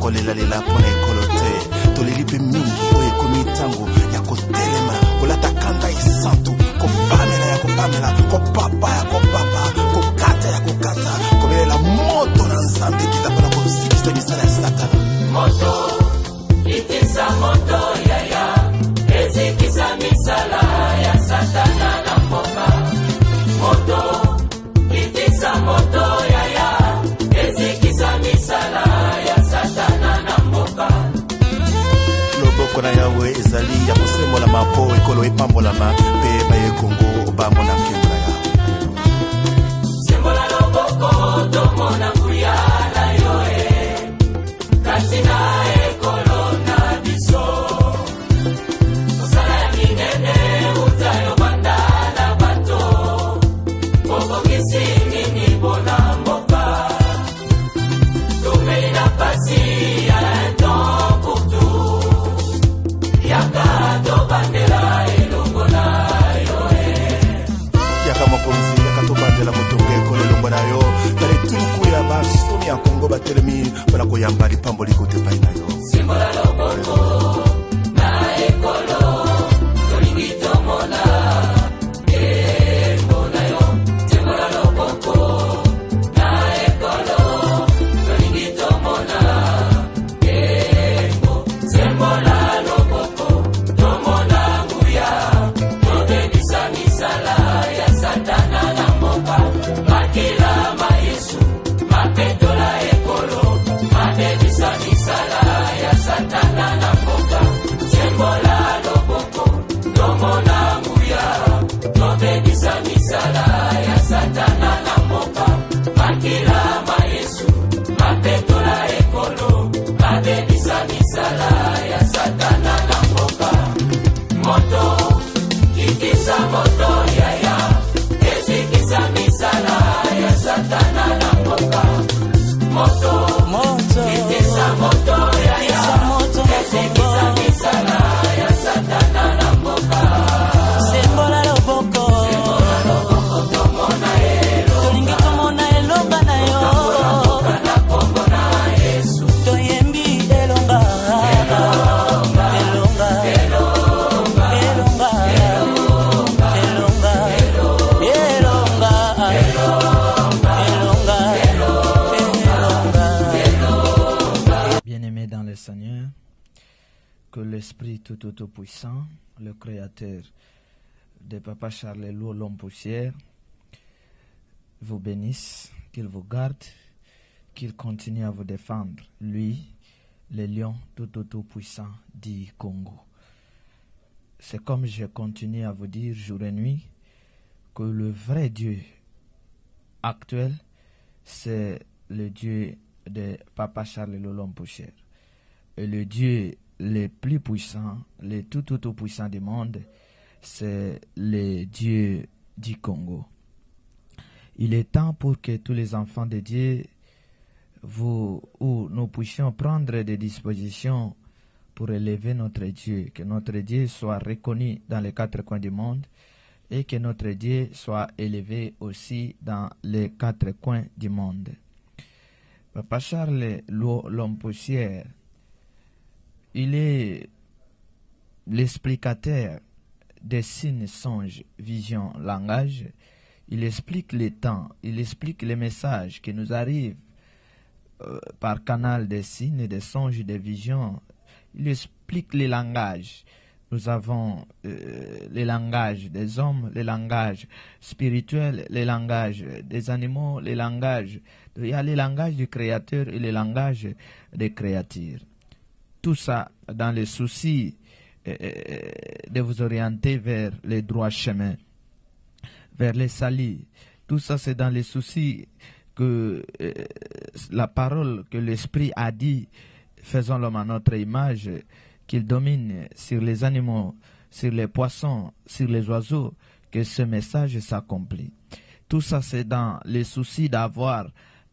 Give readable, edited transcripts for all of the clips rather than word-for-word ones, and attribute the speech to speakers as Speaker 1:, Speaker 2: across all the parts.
Speaker 1: kolela pona ekolo te tolelipe mingi oyo ekomi ntango ya kotelema kolata kanda esantu kopamela ya kopamela kopapa ya kopapa kokata ya kokata kobelela moto na nzambe kita mpona kosikisa misala ya satana
Speaker 2: moto itisa moto yaya ezikisa misala ya satana na mboka moto itisa moto yaya ezikisa misala ya satana na mboka
Speaker 1: loboko na yawe ezali ya kosembola mapo ekolo epambolama mpe baye kongo bango na nkembo na yawe
Speaker 2: sembola loboko tomona nguya na yoe kasi na ekolo na biso osala ya minene utayo banda na bato okokisi nini mpona mboka tumeli na pasi ya temps pour tout yaka tobandela elongo na yoe
Speaker 1: yaka mokonzi yaka tobandela motongo ekolo elongo na yo tala etuluku ya basomi ya kongo batelemi mpona koyamba lipamboli kote epai na yo
Speaker 2: simbola loboko na ekolo tolingi tomona embo na yo simbola loboko na ekolo tolingi tomona embo simbola loboko tomona nguya tobebisa misala ya satana na mboka makila mayesu mapetola ekolo mabebisa misala ya satana na mboka sembola loboko tomona nguya tobebisa misala ya satana na mboka makila mayesu mapetola ekolo mabebisa misala ya satana na mboka moto kitisa moto yaya ezikisa misala ya satana na mboka moto kitisa moto yaya ezikisa misala ya satana na mboka
Speaker 3: sembola loboko
Speaker 2: tomona elo
Speaker 3: tolingi tomona elonga na yo
Speaker 2: na kombo na yesu
Speaker 3: toyembi elonga elonga elonga elonga elonga
Speaker 4: Bien-aimés dans le Seigneur, que l'Esprit tout-puissant, le Créateur de Papa Charles Lourd, l'homme poussière, vous bénisse, qu'il vous garde, qu'il continue à vous défendre, lui, le lion tout-puissant du Congo. C'est comme je continue à vous dire jour et nuit que le vrai Dieu actuel, c'est le Dieu de Papa Charles l'homme poussière. Et le Dieu le plus puissant, le tout puissant du monde, c'est le Dieu du Congo. Il est temps pour que tous les enfants de Dieu, nous puissions prendre des dispositions pour élever notre Dieu, que notre Dieu soit reconnu dans les quatre coins du monde et que notre Dieu soit élevé aussi dans les quatre coins du monde. Papa Charles, l'homme poussière, il est l'explicateur des signes, songes, visions, langage. Il explique les temps, il explique les messages qui nous arrivent par canal des signes, des songes, des visions. Il explique les langages. Nous avons les langages des hommes, les langages spirituels, les langages des animaux, les langages. Il y a les langages du Créateur et les langages des créatures. Tout ça dans le souci de vous orienter vers les droits chemins, vers les salis. Tout ça c'est dans le souci que la parole que l'Esprit a dit, faisons l'homme à notre image, qu'il domine sur les animaux, sur les poissons, sur les oiseaux, que ce message s'accomplit. Tout ça, c'est dans le souci d'avoir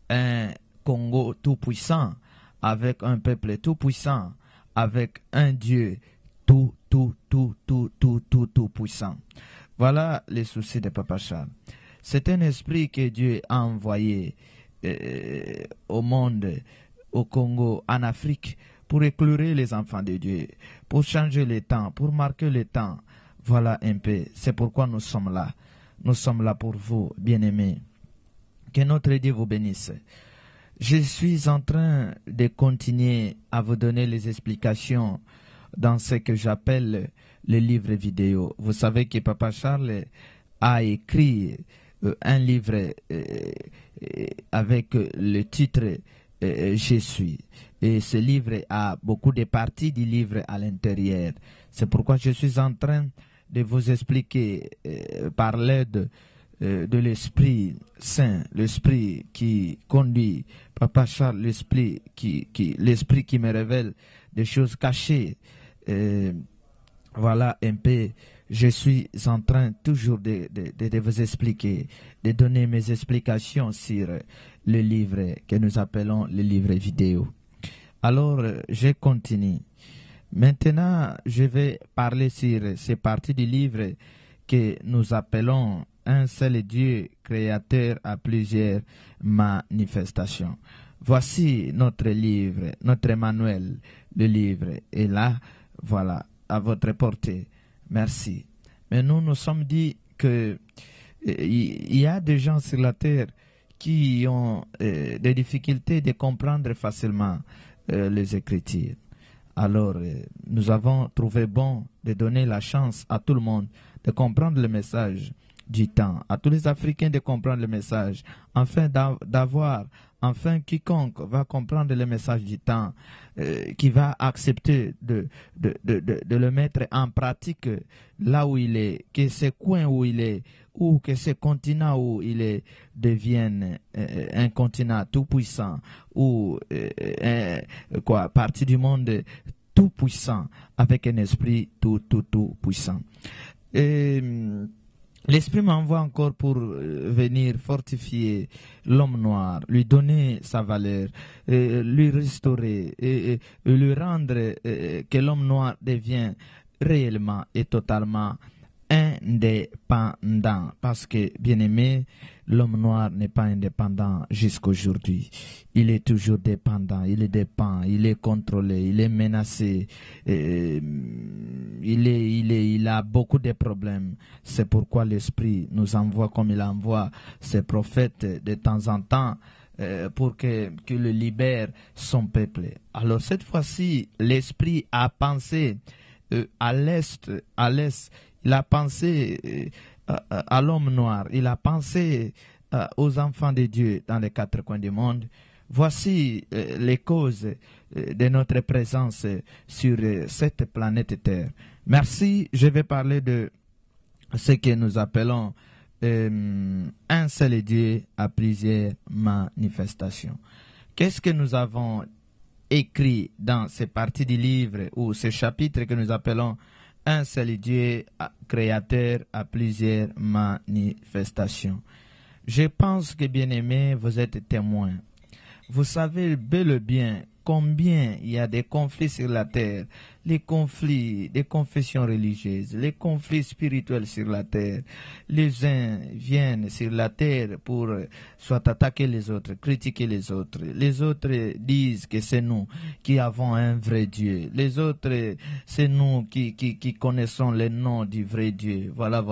Speaker 4: un Congo tout-puissant, avec un peuple tout-puissant, avec un Dieu tout-puissant. Voilà les soucis de Papa Charles. C'est un esprit que Dieu a envoyé au monde au Congo, en Afrique, pour éclairer les enfants de Dieu, pour changer les temps, pour marquer le temps. Voilà un peu, c'est pourquoi nous sommes là. Nous sommes là pour vous, bien-aimés. Que notre Dieu vous bénisse. Je suis en train de continuer à vous donner les explications dans ce que j'appelle le livre vidéo. Vous savez que Papa Charles a écrit un livre avec le titre Je suis. Et ce livre a beaucoup de parties du livre à l'intérieur. C'est pourquoi je suis en train de vous expliquer par l'aide de l'Esprit Saint, l'Esprit qui conduit Papa Charles, l'Esprit qui me révèle des choses cachées. Voilà un peu, je suis en train toujours de vous expliquer, de donner mes explications sur le livre que nous appelons le livre vidéo. Alors, je continue. Maintenant, je vais parler sur ces parties du livre que nous appelons un seul Dieu créateur à plusieurs manifestations. Voici notre livre, notre manuel, le livre est là, voilà, à votre portée. Merci. Mais nous sommes dit que il y a des gens sur la terre qui ont des difficultés de comprendre facilement les Écritures. Alors, nous avons trouvé bon de donner la chance à tout le monde de comprendre le message du temps, à tous les Africains de comprendre le message, afin enfin quiconque va comprendre le message du temps, qui va accepter de le mettre en pratique là où il est, que ce coin où il est, ou que ce continent où il est devienne un continent tout puissant, ou partie du monde tout puissant, avec un esprit tout puissant. L'Esprit m'envoie encore pour venir fortifier l'homme noir, lui donner sa valeur, lui restaurer et lui rendre que l'homme noir devienne réellement et totalement indépendant. Parce que, bien aimé, l'homme noir n'est pas indépendant jusqu'aujourd'hui. Il est toujours dépendant, il dépend, il est contrôlé, il est menacé, il a beaucoup de problèmes. C'est pourquoi l'Esprit nous envoie comme il envoie ses prophètes de temps en temps pour que le libère son peuple. Alors cette fois-ci, l'Esprit a pensé à l'Est, il a pensé à l'homme noir, il a pensé aux enfants de Dieu dans les quatre coins du monde. Voici les causes de notre présence sur cette planète Terre. Merci, je vais parler de ce que nous appelons un seul Dieu à plusieurs manifestations. Qu'est-ce que nous avons écrit dans ces parties du livre ou ces chapitres que nous appelons un seul Dieu créateur à plusieurs manifestations? Je pense que, bien aimés, vous êtes témoins. Vous savez bel et bien combien il y a des conflits sur la terre, les conflits des confessions religieuses, les conflits spirituels sur la terre. Les uns viennent sur la terre pour soit attaquer les autres, critiquer les autres. Les autres disent que c'est nous qui avons un vrai Dieu. Les autres, c'est nous qui connaissons le nom du vrai Dieu. Voilà.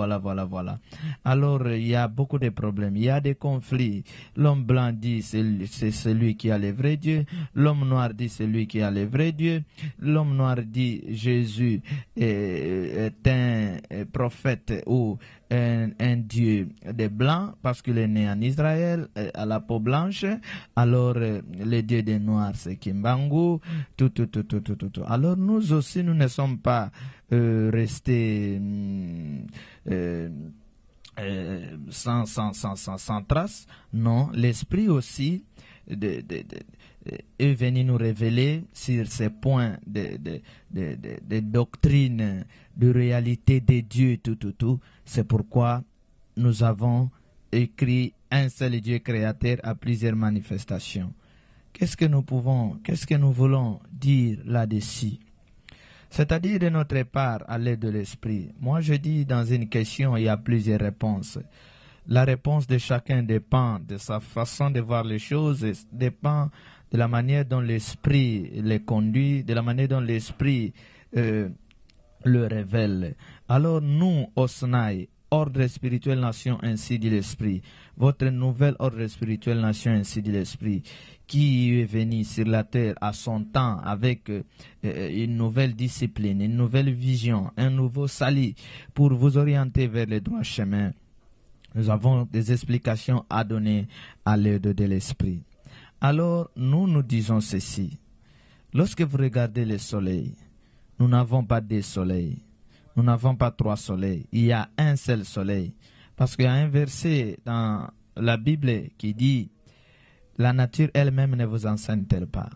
Speaker 4: Alors, il y a beaucoup de problèmes. Il y a des conflits. L'homme blanc dit c'est celui qui a le vrai Dieu. L'homme noir dit c'est lui qui a le vrai Dieu. L'homme noir dit Jésus est un prophète ou un Dieu des blancs parce qu'il est né en Israël à la peau blanche. Alors le Dieu des noirs c'est Kimbangu. Tout. Alors nous aussi nous ne sommes pas restés sans trace. Non, l'Esprit aussi est venu nous révéler sur ces points de doctrine, de réalité des dieux, tout. C'est pourquoi nous avons écrit un seul Dieu créateur à plusieurs manifestations. Qu'est-ce que nous voulons dire là-dessus? C'est-à-dire de notre part, à l'aide de l'Esprit. Moi, je dis dans une question, il y a plusieurs réponses. La réponse de chacun dépend de sa façon de voir les choses, et dépend de la manière dont l'esprit les conduit, de la manière dont l'esprit le révèle. Alors nous, Osnaï, ordre spirituel nation, ainsi dit l'esprit, votre nouvel ordre spirituel nation, ainsi dit l'esprit, qui est venu sur la terre à son temps avec une nouvelle discipline, une nouvelle vision, un nouveau salut pour vous orienter vers le droit chemin. Nous avons des explications à donner à l'aide de l'esprit. Alors nous disons ceci. Lorsque vous regardez le soleil, nous n'avons pas deux soleils. Nous n'avons pas trois soleils. Il y a un seul soleil. Parce qu'il y a un verset dans la Bible qui dit « La nature elle-même ne vous enseigne-t-elle pas ?»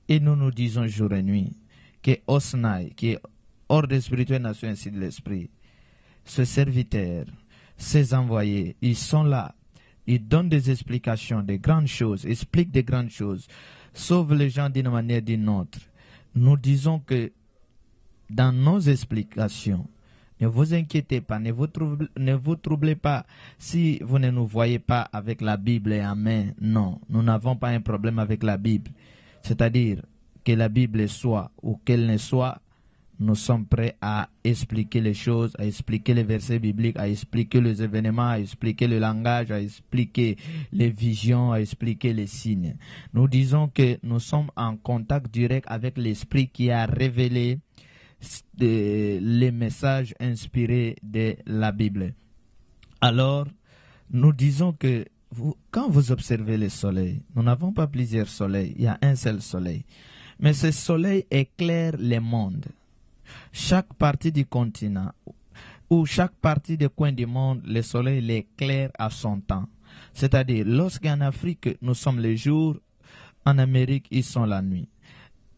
Speaker 4: Et nous disons jour et nuit que Osnaï, qui est ordre spirituel nation ainsi de l'esprit, ce serviteur, ces envoyés, ils sont là. Ils donnent des explications, des grandes choses, expliquent des grandes choses, sauvent les gens d'une manière ou d'une autre. Nous disons que dans nos explications, ne vous inquiétez pas, ne vous troublez pas si vous ne nous voyez pas avec la Bible en main. Non, nous n'avons pas un problème avec la Bible. C'est-à-dire que la Bible soit ou qu'elle ne soit, nous sommes prêts à expliquer les choses, à expliquer les versets bibliques, à expliquer les événements, à expliquer le langage, à expliquer les visions, à expliquer les signes. Nous disons que nous sommes en contact direct avec l'Esprit qui a révélé les messages inspirés de la Bible. Alors, nous disons que quand vous observez le soleil, nous n'avons pas plusieurs soleils, il y a un seul soleil. Mais ce soleil éclaire le monde. Chaque partie du continent ou chaque partie du coin du monde, le soleil l'éclaire à son temps. C'est-à-dire, lorsqu'en Afrique, nous sommes le jour, en Amérique, ils sont la nuit.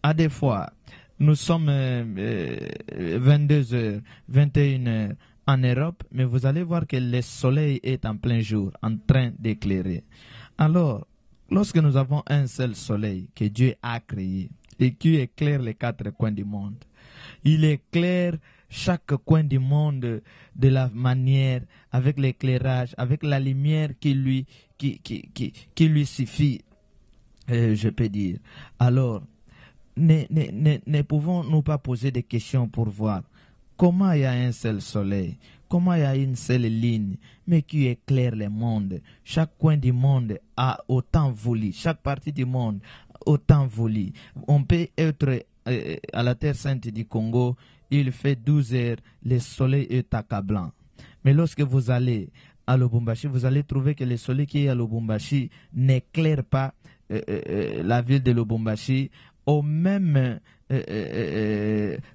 Speaker 4: À des fois, nous sommes 22h, 21h en Europe, mais vous allez voir que le soleil est en plein jour, en train d'éclairer. Alors, lorsque nous avons un seul soleil que Dieu a créé et qui éclaire les quatre coins du monde, il éclaire chaque coin du monde de la manière, avec l'éclairage, avec la lumière qui lui suffit, je peux dire. Alors, ne pouvons-nous pas poser des questions pour voir comment il y a un seul soleil, comment il y a une seule ligne, mais qui éclaire le monde. Chaque coin du monde a autant voulu, chaque partie du monde a autant voulu. On peut être à la terre sainte du Congo, il fait 12 heures, le soleil est accablant. Mais lorsque vous allez à Lubumbashi, vous allez trouver que le soleil qui est à Lubumbashi n'éclaire pas la ville de Lubumbashi au même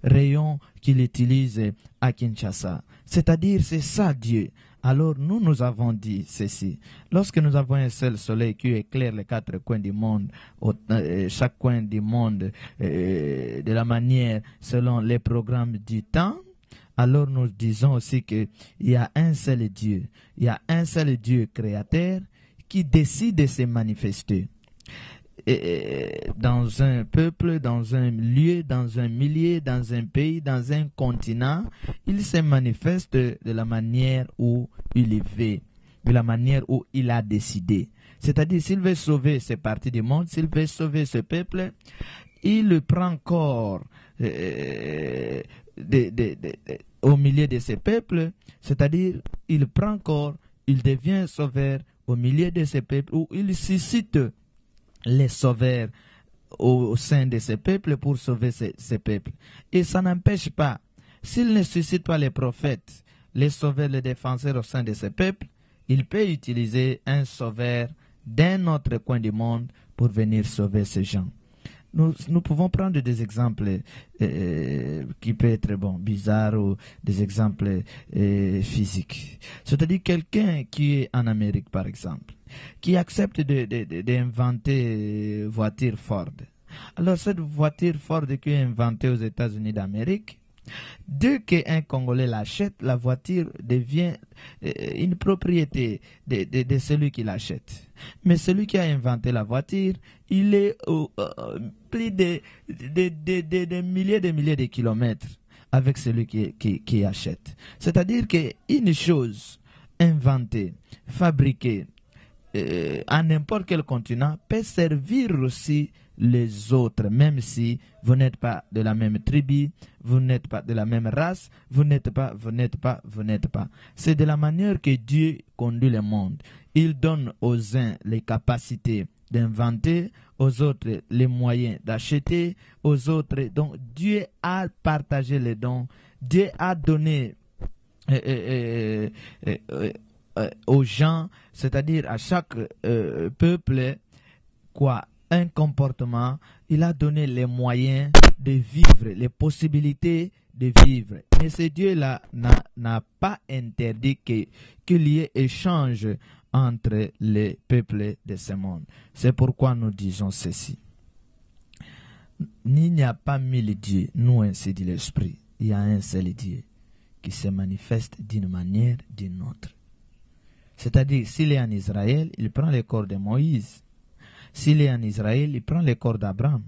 Speaker 4: rayon qu'il utilise à Kinshasa. C'est-à-dire, c'est ça Dieu. Alors nous avons dit ceci. Lorsque nous avons un seul soleil qui éclaire les quatre coins du monde, chaque coin du monde de la manière selon les programmes du temps, alors nous disons aussi qu'il y a un seul Dieu. Il y a un seul Dieu créateur qui décide de se manifester. Dans un peuple, dans un lieu, dans un milieu, dans un pays, dans un continent, il se manifeste de la manière où il veut, de la manière où il a décidé. C'est-à-dire, s'il veut sauver ces parties du monde, s'il veut sauver ce peuple, il prend corps au milieu de ce peuple, c'est-à-dire, il prend corps, il devient sauveur au milieu de ce peuple, où il suscite les sauveurs au sein de ce peuple pour sauver ce peuple. Et ça n'empêche pas, s'il ne suscite pas les prophètes, les sauveurs, les défenseurs au sein de ce peuple, il peut utiliser un sauveur d'un autre coin du monde pour venir sauver ces gens. Nous pouvons prendre des exemples qui peuvent être bizarres ou des exemples physiques. C'est-à-dire quelqu'un qui est en Amérique, par exemple, qui accepte d'inventer voiture Ford. Alors cette voiture Ford qui est inventée aux États-Unis d'Amérique, dès qu'un Congolais l'achète, la voiture devient une propriété de celui qui l'achète. Mais celui qui a inventé la voiture, il est plus de milliers de kilomètres avec celui qui achète. C'est-à-dire qu'une chose, inventé, fabriqué à n'importe quel continent peut servir aussi les autres, même si vous n'êtes pas de la même tribu, vous n'êtes pas de la même race, vous n'êtes pas. C'est de la manière que Dieu conduit le monde. Il donne aux uns les capacités d'inventer, aux autres les moyens d'acheter, aux autres. Donc Dieu a partagé les dons, Dieu a donné aux gens, c'est-à-dire à chaque peuple, un comportement. Il a donné les moyens de vivre, les possibilités de vivre. Mais ce Dieu-là n'a pas interdit qu'il y ait échange entre les peuples de ce monde. C'est pourquoi nous disons ceci. Il n'y a pas mille dieux, nous ainsi dit l'Esprit. Il y a un seul Dieu qui se manifeste d'une manière, d'une autre. C'est-à-dire, s'il est en Israël, il prend le corps de Moïse. S'il est en Israël, il prend le corps d'Abraham.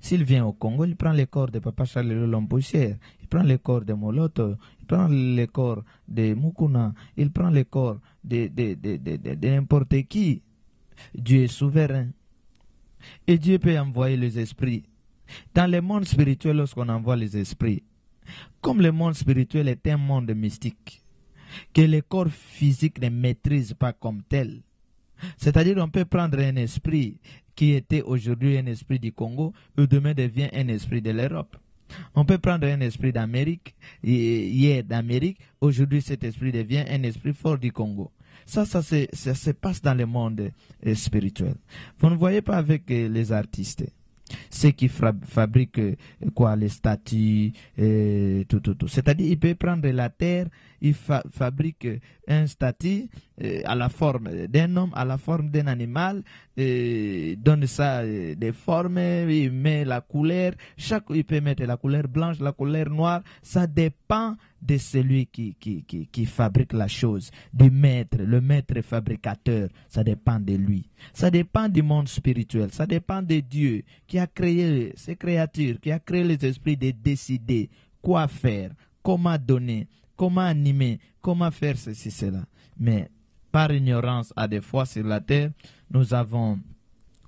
Speaker 4: S'il vient au Congo, il prend le corps de Papa Charles Lompoussière. Il prend le corps de Moloto. Il prend le corps de Mukuna. Il prend le corps de n'importe qui. Dieu est souverain. Et Dieu peut envoyer les esprits. Dans le monde spirituel, lorsqu'on envoie les esprits, comme le monde spirituel est un monde mystique, que le corps physique ne maîtrise pas comme tel. C'est-à-dire on peut prendre un esprit qui était aujourd'hui un esprit du Congo, et demain devient un esprit de l'Europe. On peut prendre un esprit d'Amérique, hier d'Amérique, aujourd'hui cet esprit devient un esprit fort du Congo. Ça se passe dans le monde spirituel. Vous ne voyez pas avec les artistes. Ceux qui fabriquent les statues, tout. C'est-à-dire, il peut prendre la terre, il fabrique un statue à la forme d'un homme, à la forme d'un animal, donne ça des formes, il met la couleur, il peut mettre la couleur blanche, la couleur noire, ça dépend de celui qui fabrique la chose, du maître, le maître fabricateur, ça dépend de lui. Ça dépend du monde spirituel, ça dépend de Dieu qui a créé ces créatures, qui a créé les esprits de décider quoi faire, comment donner, comment animer, comment faire ceci, cela. Mais par ignorance, à des fois sur la terre, nous avons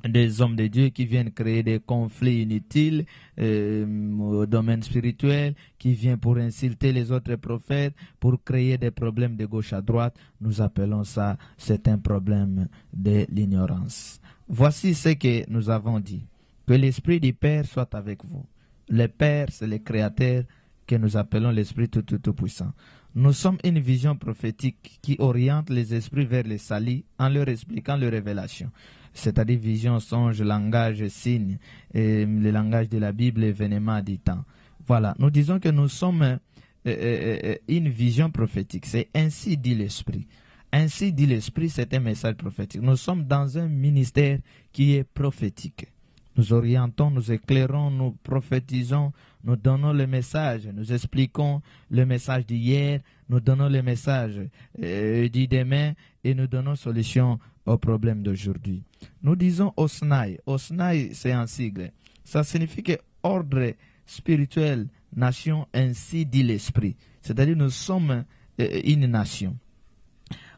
Speaker 4: des hommes de Dieu qui viennent créer des conflits inutiles au domaine spirituel, qui viennent pour insulter les autres prophètes, pour créer des problèmes de gauche à droite. Nous appelons ça, c'est un problème de l'ignorance. Voici ce que nous avons dit. Que l'Esprit du Père soit avec vous. Le Père, c'est le Créateur que nous appelons l'Esprit tout-puissant. Nous sommes une vision prophétique qui oriente les esprits vers le salut en leur expliquant les révélations. C'est-à-dire vision, songe, langage, signe, et le langage de la Bible, événement du temps. Voilà, nous disons que nous sommes une vision prophétique. C'est ainsi dit l'Esprit. Ainsi dit l'Esprit, c'est un message prophétique. Nous sommes dans un ministère qui est prophétique. Nous orientons, nous éclairons, nous prophétisons, nous donnons le message, nous expliquons le message d'hier, nous donnons le message du demain et nous donnons solution aux problèmes d'aujourd'hui. Nous disons Osnai. Osnai, c'est un sigle. Ça signifie que ordre spirituel, nation, ainsi dit l'Esprit. C'est-à-dire nous sommes une nation.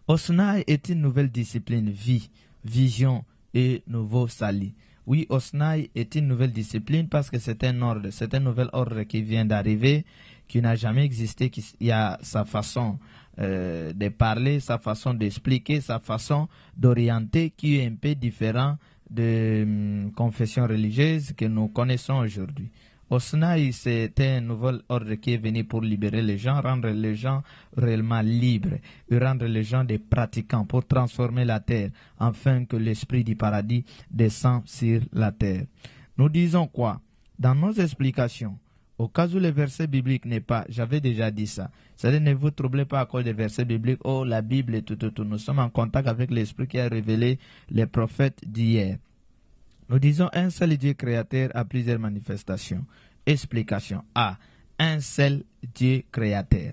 Speaker 4: Osnai est une nouvelle discipline, vie, vision et nouveau salut. Oui, Osnai est une nouvelle discipline parce que c'est un ordre, c'est un nouvel ordre qui vient d'arriver, qui n'a jamais existé, il y a sa façon de parler, sa façon d'expliquer, sa façon d'orienter qui est un peu différent de confessions religieuses que nous connaissons aujourd'hui. Osnai, c'est un nouvel ordre qui est venu pour libérer les gens, rendre les gens réellement libres, et rendre les gens des pratiquants, pour transformer la terre, afin que l'esprit du paradis descende sur la terre. Nous disons quoi? Dans nos explications, au cas où le verset biblique n'est pas, j'avais déjà dit ça, c'est-à-dire ne vous troublez pas à cause des versets bibliques, oh la Bible et tout. Nous sommes en contact avec l'esprit qui a révélé les prophètes d'hier. Nous disons un seul Dieu créateur à plusieurs manifestations. Explication A. Un seul Dieu créateur.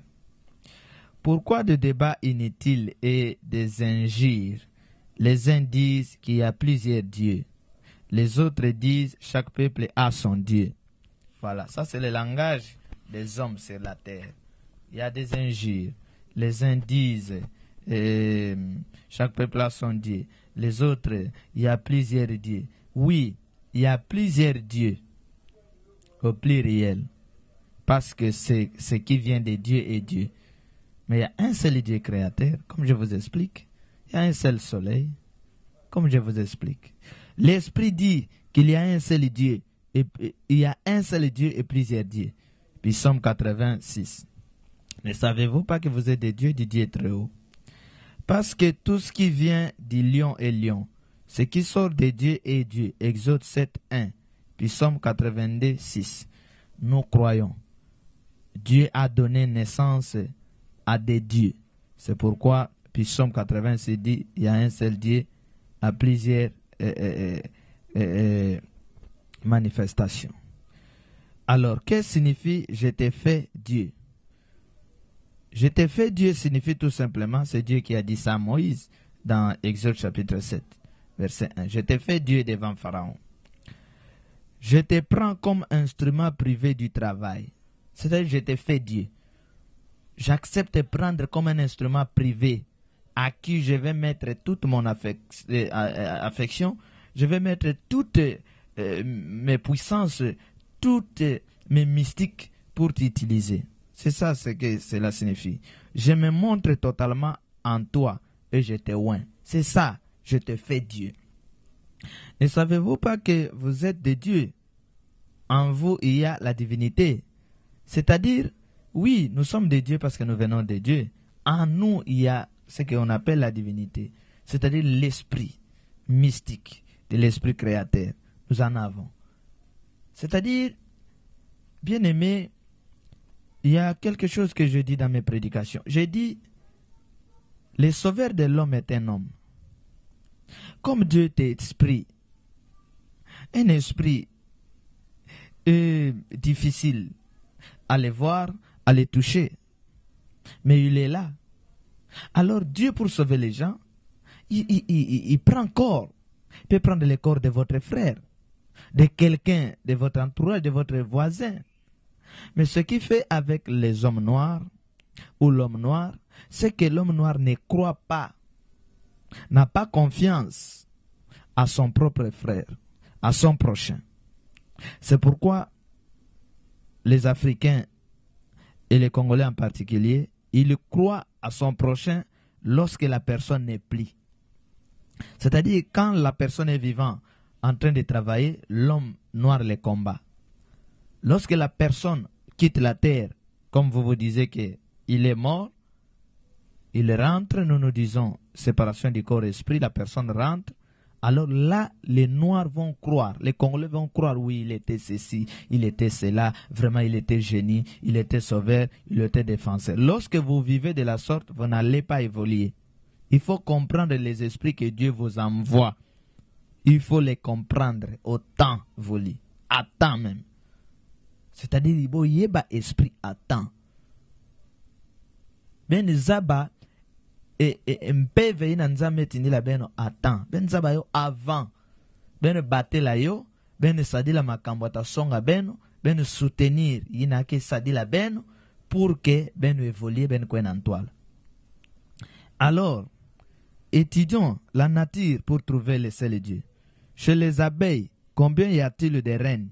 Speaker 4: Pourquoi de débats inutiles et des injures? Les uns disent qu'il y a plusieurs dieux. Les autres disent chaque peuple a son Dieu. Voilà, ça c'est le langage des hommes sur la terre. Il y a des injures. Les uns disent chaque peuple a son Dieu. Les autres, il y a plusieurs dieux. Oui, il y a plusieurs dieux au pluriel. Parce que c'est ce qui vient de Dieu et Dieu. Mais il y a un seul Dieu créateur, comme je vous explique. Il y a un seul soleil, comme je vous explique. L'Esprit dit qu'il y a un seul Dieu. Et il y a un seul Dieu et plusieurs dieux. Puis Psaume 86. Ne savez-vous pas que vous êtes des dieux du Dieu très haut? Parce que tout ce qui vient du lion est lion. Ce qui sort de Dieu est Dieu. Exode 7, 1. Puis Psaume 82, 6. Nous croyons. Dieu a donné naissance à des dieux. C'est pourquoi, puis Psaume 86 dit, il y a un seul Dieu à plusieurs manifestations. Alors, qu'est-ce que signifie je t'ai fait Dieu? Je t'ai fait Dieu signifie tout simplement, c'est Dieu qui a dit ça à Moïse dans Exode chapitre 7, verset 1. Je t'ai fait Dieu devant Pharaon. Je te prends comme instrument privé du travail. C'est-à-dire, je t'ai fait Dieu. J'accepte de prendre comme un instrument privé à qui je vais mettre toute mon affection. Je vais mettre toutes mes puissances, toutes mes mystiques pour t'utiliser. C'est ça ce que cela signifie. Je me montre totalement en toi et je te oins. C'est ça, je te fais Dieu. Ne savez-vous pas que vous êtes des dieux? En vous, il y a la divinité. C'est-à-dire, oui, nous sommes des dieux parce que nous venons de Dieu. En nous, il y a ce qu'on appelle la divinité. C'est-à-dire l'esprit mystique de l'esprit créateur. Nous en avons. C'est-à-dire, bien-aimé, il y a quelque chose que je dis dans mes prédications. J'ai dit, le sauveur de l'homme est un homme. Comme Dieu est esprit, un esprit difficile à le voir, à le toucher. Mais il est là. Alors Dieu, pour sauver les gens, il prend corps. Il peut prendre le corps de votre frère, de quelqu'un, de votre entourage, de votre voisin. Mais ce qu'il fait avec les hommes noirs, ou l'homme noir, c'est que l'homme noir ne croit pas, n'a pas confiance à son propre frère, à son prochain. C'est pourquoi les Africains et les Congolais en particulier, ils croient à son prochain lorsque la personne n'est plus. C'est-à-dire quand la personne est vivante, en train de travailler, l'homme noir les combat. Lorsque la personne quitte la terre, comme vous disiez qu'il est mort, il rentre, nous nous disons séparation du corps-esprit, la personne rentre. Alors là, les Noirs vont croire, les Congolais vont croire, oui, il était ceci, il était cela, vraiment il était génie, il était sauveur, il était défenseur. Lorsque vous vivez de la sorte, vous n'allez pas évoluer. Il faut comprendre les esprits que Dieu vous envoie. Il faut les comprendre au temps voulu, à temps même. C'est-à-dire, il faut y avoir esprit à temps. Ben zaba et mpeve ina nzame tinila beno à temps. Ben zaba yo avant. Ben batela yo, ben sadila makambo ta songa beno, ben soutenir ina ke sadila beno pour que ben évolue ben kwen en toile. Alors, étudions la nature pour trouver le seul Dieu. Chez les abeilles, combien y a-t-il de reines?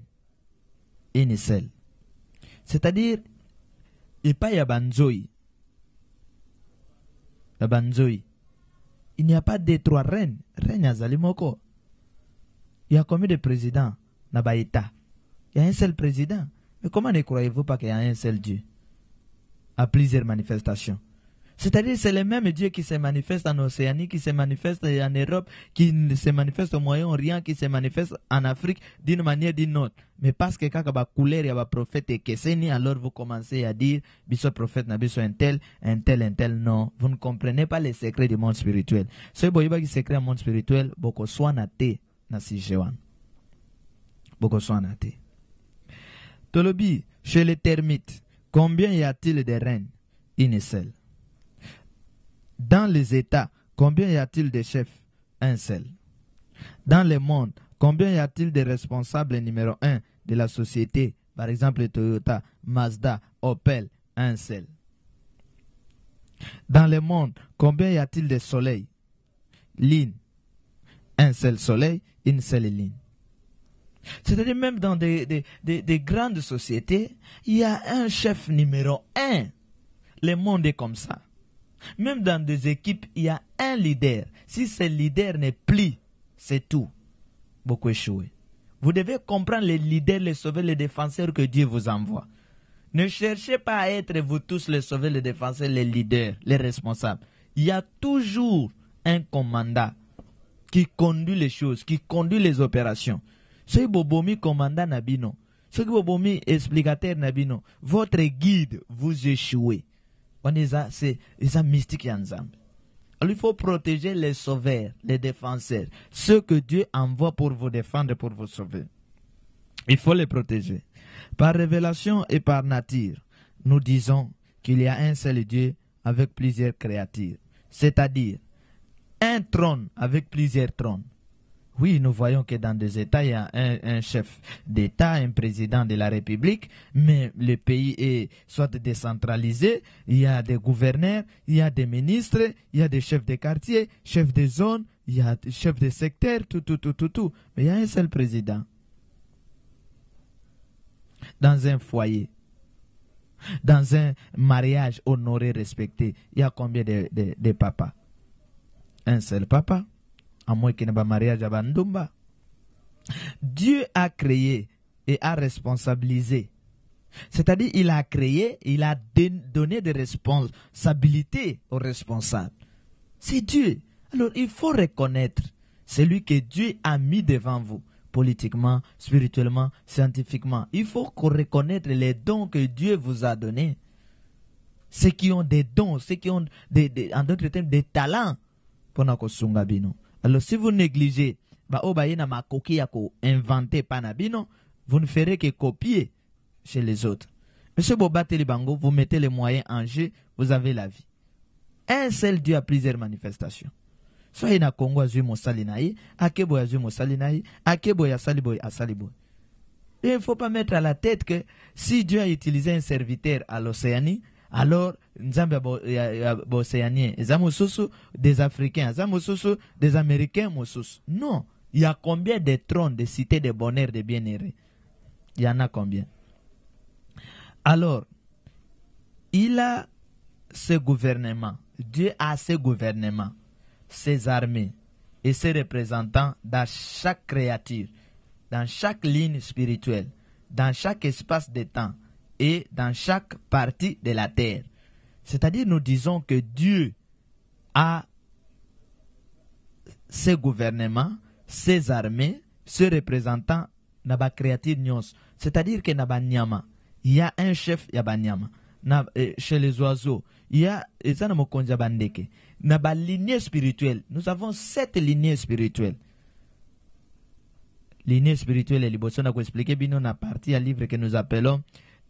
Speaker 4: Une seule. C'est-à-dire, il n'y a pas de banzoi. Il n'y a pas de trois reines. Reine à Zalimoko. Il y a combien de présidents dans l'État? Il y a un seul président. Mais comment ne croyez-vous pas qu'il y a un seul Dieu? À plusieurs manifestations. C'est-à-dire c'est le même Dieu qui se manifeste en Océanie, qui se manifeste en Europe, qui se manifeste au Moyen-Orient, qui se manifeste en Afrique d'une manière ou d'une autre. Mais parce que quand il y a couleur, il y a prophète et que alors vous commencez à dire, biso prophète, biso un tel, non. Vous ne comprenez pas les secrets du monde spirituel. Ce qui est secret du monde spirituel, beaucoup soit naté, nasi jewan. Beaucoup soit naté. Tolobi, chez les termites, combien y a-t-il de reines? Une seule. Dans les États, combien y a-t-il de chefs? Un seul. Dans le monde, combien y a-t-il de responsables numéro 1 de la société? Par exemple, Toyota, Mazda, Opel, un seul. Dans le monde, combien y a-t-il de soleils? Lignes. Un seul soleil, une seule ligne. C'est-à-dire même dans des grandes sociétés, il y a un chef numéro 1. Le monde est comme ça. Même dans des équipes, il y a un leader. Si ce leader n'est plus, c'est tout. Beaucoup échoué. Vous devez comprendre les leaders, les sauveurs, les défenseurs que Dieu vous envoie. Ne cherchez pas à être vous tous les sauveurs, les défenseurs, les leaders, les responsables. Il y a toujours un commandant qui conduit les choses, qui conduit les opérations. Ce bobomi commandant Nabino, ce bobomi explicateur Nabino, votre guide, vous échouez. On est ça, c'est mystique ensemble. Alors il faut protéger les sauveurs, les défenseurs, ceux que Dieu envoie pour vous défendre, pour vous sauver. Il faut les protéger. Par révélation et par nature, nous disons qu'il y a un seul Dieu avec plusieurs créatures, c'est-à-dire un trône avec plusieurs trônes. Oui, nous voyons que dans des États, il y a un chef d'État, un président de la République, mais le pays est soit décentralisé, il y a des gouverneurs, il y a des ministres, il y a des chefs de quartier, chefs de zone, il y a des chefs de secteur, tout. Mais il y a un seul président. Dans un foyer, dans un mariage honoré, respecté, il y a combien de papas? Un seul papa. À moins qu'il n'y ait pas de mariage à Bandumba. Dieu a créé et a responsabilisé. C'est-à-dire, il a créé, il a donné des responsabilités aux responsables. C'est Dieu. Alors, il faut reconnaître celui que Dieu a mis devant vous, politiquement, spirituellement, scientifiquement. Il faut reconnaître les dons que Dieu vous a donnés. Ceux qui ont des dons, ceux qui ont, en d'autres termes, des talents. Alors, si vous négligez, inventé panabino, vous ne ferez que copier chez les autres. Monsieur Boba Telibango, vous mettez les moyens en jeu, vous avez la vie. Un seul Dieu a plusieurs manifestations. Soit il y a Congo azu mosalinaï, akebo azu mosalinaï, akebo ya saliboy a saliboy. Il ne faut pas mettre à la tête que si Dieu a utilisé un serviteur à l'Océanie, alors Nzambe océanien, des Africains, des Américains, non. Il y a combien de trônes, de cités de bonheur, de bien-aimés? Il y en a combien? Alors, il a ce gouvernement. Dieu a ce gouvernement, ses armées et ses représentants dans chaque créature, dans chaque ligne spirituelle, dans chaque espace de temps et dans chaque partie de la terre. C'est-à-dire, nous disons que Dieu a ses gouvernements, ses armées, ses représentants dans la créature nyons. C'est-à-dire que il y a un chef, il y a nyama. Chez les oiseaux, il y a la lignée spirituelle. Nous avons 7 lignées spirituelles. Lignée spirituelle, et on a expliqué bien dans la partie à livre que nous appelons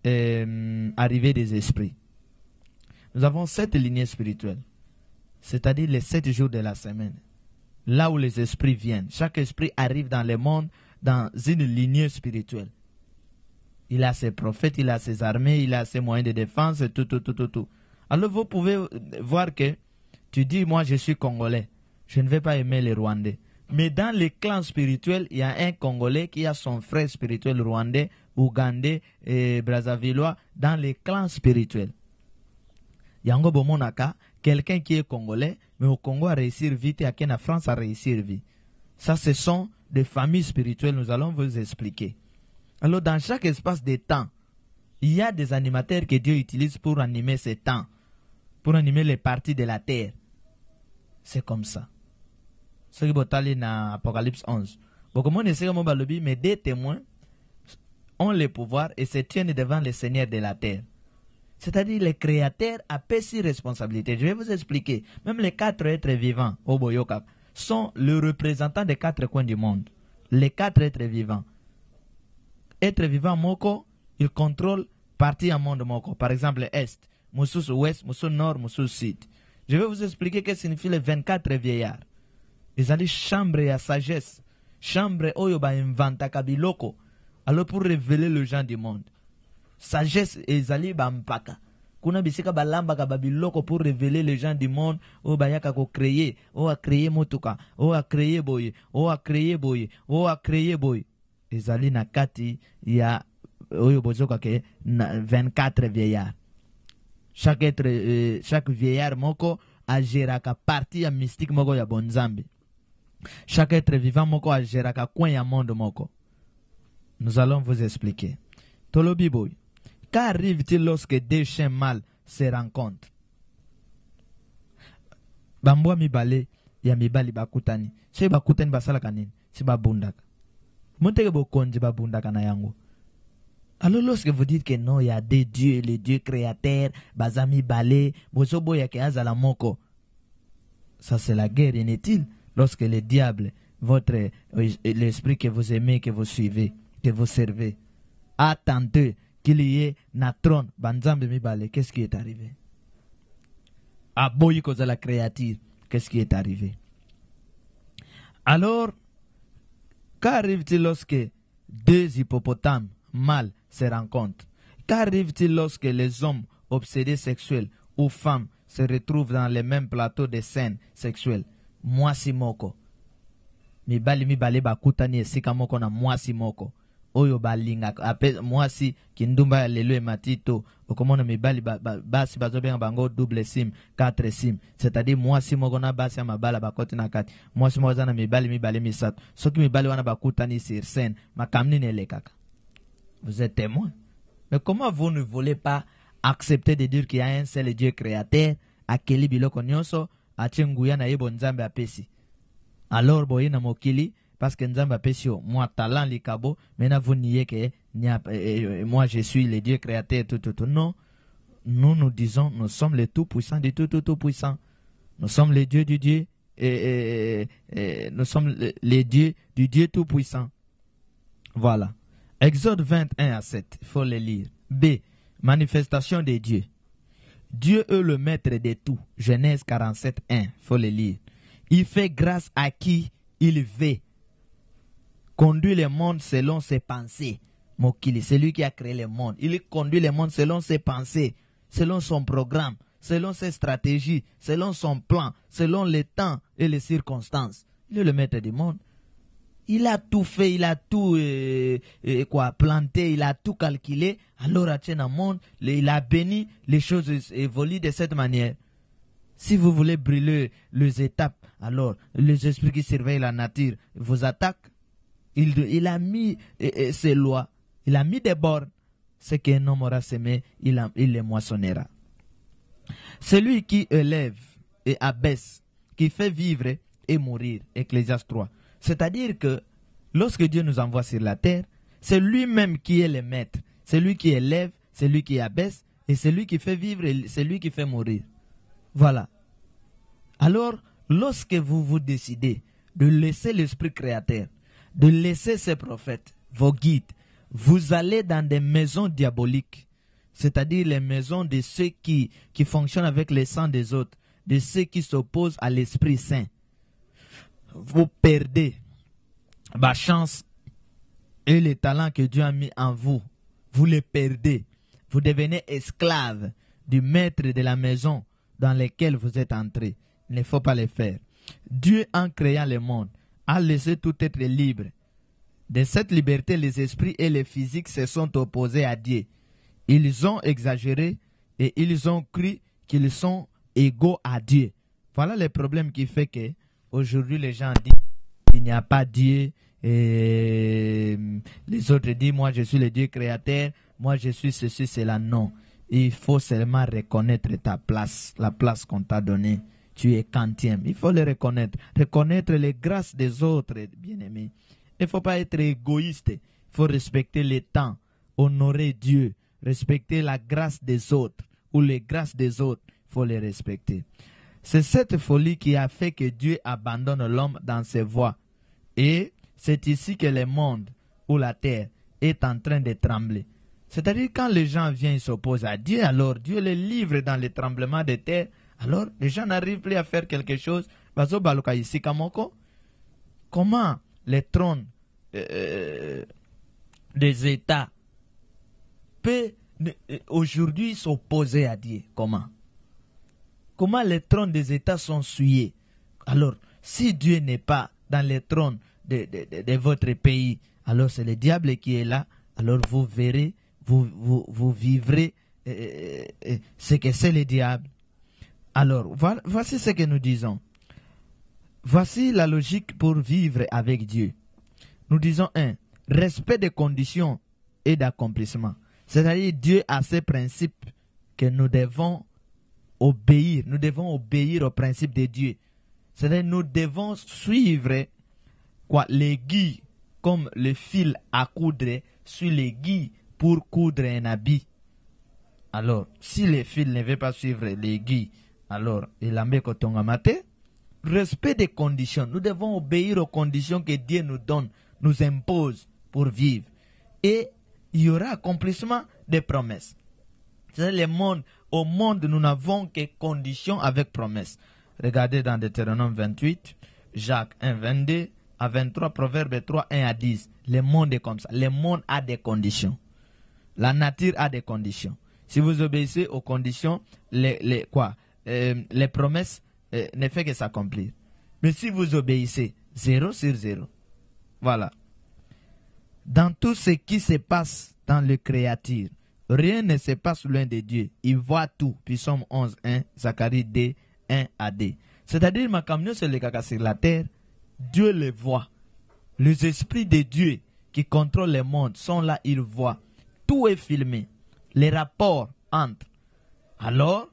Speaker 4: Arrivée des esprits. Nous avons 7 lignées spirituelles, c'est-à-dire les 7 jours de la semaine. Là où les esprits viennent. Chaque esprit arrive dans le monde dans une lignée spirituelle. Il a ses prophètes, il a ses armées, il a ses moyens de défense, tout. Alors vous pouvez voir que tu dis, moi je suis Congolais, je ne vais pas aimer les Rwandais. Mais dans les clans spirituels, il y a un Congolais qui a son frère spirituel rwandais, ougandais et brazzavillois dans les clans spirituels. Yango Bomonaka, quelqu'un qui est Congolais, mais au Congo a réussi vite et en France a réussi vite. Ça, ce sont des familles spirituelles, nous allons vous expliquer. Alors, dans chaque espace de temps, il y a des animateurs que Dieu utilise pour animer ces temps, pour animer les parties de la terre. C'est comme ça. Ce qui est dans Apocalypse 11. Mais des témoins ont le pouvoir et se tiennent devant le Seigneur de la terre. C'est-à-dire les créateurs a payé responsabilité. Je vais vous expliquer. Même les 4 êtres vivants, Oboyoka, sont le représentant des 4 coins du monde. Les 4 êtres vivants. Être vivant Moko, il contrôle partie en monde Moko. Par exemple, Est, Moussous Ouest, Moussous Nord, Moussous Sud. Je vais vous expliquer ce que signifie les 24 vieillards. Ils allaient chambre à sagesse. Chambre Oyoba inventa kabiloko. Alors pour révéler le genre du monde. Sagesse et Zali Bampaka. kuna bisika balamba ka babiloko pour révéler les gens du monde o bayaka ko créer o a créer motuka o a créer boye o a créer boye o a créer boye ezali na kati ya oyo bozoka ke 24 vieillards. Chaque vieillard moko a géraka partie ya mystique moko ya bonzambe. Chaque être vivant moko a géraka coin ya monde moko. Nous allons vous expliquer. Tolobi boy. Qu'arrive-t-il lorsque deux chiens mâles se rencontrent? Bambwa mibale ya mibali bakutani. Se bakutani basalaka nini? Si babundaka. Monteke bokonji babundaka na yango. Alors lorsque vous dites que non, il y a des dieux, les dieux créateurs, bazami balé, bozobo ya ke azala moko. Ça c'est la guerre, inutile. Lorsque le diable, l'esprit que vous aimez, que vous suivez, que vous servez, a tenté qu'il y ait na trône, banzambe mibale, qu'est-ce qui est arrivé? A boyi cause la créature, qu'est-ce qui est arrivé? Alors, qu'arrive-t-il lorsque deux hippopotames mâles se rencontrent? Qu'arrive-t-il lorsque les hommes obsédés sexuels ou femmes se retrouvent dans les mêmes plateaux de scènes sexuelles? Mwasi moko. Mibali bakutani esika moko na mwasi moko. Oyo balinga mwasi kindumba lelo matito. Okomona mibali basi bazobenga bango double sim, 4 sim. C'est-à-dire mwasi moko na basi ya mabala bakoti na kati. Mwasi moko na mibali misato. Soki mibali wana bakutani sur scène, makamni nelekaka. Vous êtes témoin. Mais comment vous ne voulez pas accepter de dire qu'il y a un seul Dieu créateur, akeli biloko nyonso, achenguya na yebo nzambe apesi? Alors boye na mokili, parce que nzambe apesi yo, moi talent likabo, maintenant vous niez que moi je suis le Dieu créateur, tout. Non, nous disons, nous sommes les tout-puissants du tout-puissant. Nous sommes les dieux du Dieu, nous sommes les dieux du Dieu tout-puissant. Voilà. Exode 21-7, il faut le lire. B. Manifestation de Dieu. Dieu est le maître de tout. Genèse 47-1, il faut le lire. Il fait grâce à qui il veut. Conduit le monde selon ses pensées. Mokili, c'est lui qui a créé le monde. Il conduit le monde selon ses pensées, selon son programme, selon ses stratégies, selon son plan, selon les temps et les circonstances. Il est le maître du monde. Il a tout fait, il a tout planté, il a tout calculé. Alors, à un monde, il a béni, les choses évoluent de cette manière. Si vous voulez brûler les étapes, alors les esprits qui surveillent la nature vous attaquent. Il a mis ses lois, il a mis des bornes. Ce qu'un homme aura semé, il les moissonnera. Celui qui élève et abaisse, qui fait vivre et mourir. Ecclésiaste 3. C'est-à-dire que lorsque Dieu nous envoie sur la terre, c'est lui-même qui est le maître. C'est lui qui élève, c'est lui qui abaisse, et c'est lui qui fait vivre, et c'est lui qui fait mourir. Voilà. Alors, lorsque vous vous décidez de laisser l'esprit créateur, de laisser ses prophètes, vos guides, vous allez dans des maisons diaboliques, c'est-à-dire les maisons de ceux qui fonctionnent avec le sang des autres, de ceux qui s'opposent à l'Esprit Saint. Vous perdez la chance et les talents que Dieu a mis en vous. Vous les perdez. Vous devenez esclave du maître de la maison dans laquelle vous êtes entré. Il ne faut pas le faire. Dieu, en créant le monde, a laissé tout être libre. De cette liberté, les esprits et les physiques se sont opposés à Dieu. Ils ont exagéré et ils ont cru qu'ils sont égaux à Dieu. Voilà le problème qui fait que aujourd'hui les gens disent qu'il n'y a pas Dieu. Et les autres disent moi je suis le Dieu créateur, moi je suis ceci, cela. Non. Il faut seulement reconnaître ta place, la place qu'on t'a donnée. Tu es quantième. Il faut le reconnaître. Reconnaître les grâces des autres, bien-aimés. Il ne faut pas être égoïste. Il faut respecter les temps, honorer Dieu, respecter la grâce des autres ou les grâces des autres. Il faut les respecter. C'est cette folie qui a fait que Dieu abandonne l'homme dans ses voies. Et c'est ici que le monde ou la terre est en train de trembler. C'est-à-dire quand les gens viennent s'opposer à Dieu, alors Dieu les livre dans les tremblements de terre. Alors les gens n'arrivent plus à faire quelque chose. Comment les trônes des États peut aujourd'hui s'opposer à Dieu. Comment? Comment les trônes des États sont souillés? Alors, si Dieu n'est pas dans les trônes de votre pays, alors c'est le diable qui est là. Alors vous verrez, vous vivrez ce que c'est le diable. Alors, voici ce que nous disons. Voici la logique pour vivre avec Dieu. Nous disons 1. Respect des conditions et d'accomplissement. C'est-à-dire Dieu a ses principes que nous devons obéir. Nous devons obéir aux principes de Dieu. C'est-à-dire nous devons suivre l'aiguille comme le fil à coudre sur l'aiguille pour coudre un habit. Alors, si le fil ne veut pas suivre l'aiguille, alors il a mis coton maté. Respect des conditions. Nous devons obéir aux conditions que Dieu nous donne, nous impose pour vivre. Et il y aura accomplissement des promesses. C'est-à-dire au monde, nous n'avons que conditions avec promesses. Regardez dans Deutéronome 28, Jacques 1, 22 à 23, Proverbe 3, 1 à 10. Le monde est comme ça. Le monde a des conditions. La nature a des conditions. Si vous obéissez aux conditions, les promesses ne fait que s'accomplir. Mais si vous obéissez, 0 sur 0. Voilà. Dans tout ce qui se passe dans le créature, rien ne se passe loin de Dieu. Il voit tout. Puis Psaume 11, 1, Zacharie 2, 1 à 2. C'est-à-dire, ma camion sur le caca sur la terre, Dieu le voit. Les esprits de Dieu qui contrôlent le monde sont là, ils voient. Tout est filmé. Les rapports entre. Alors,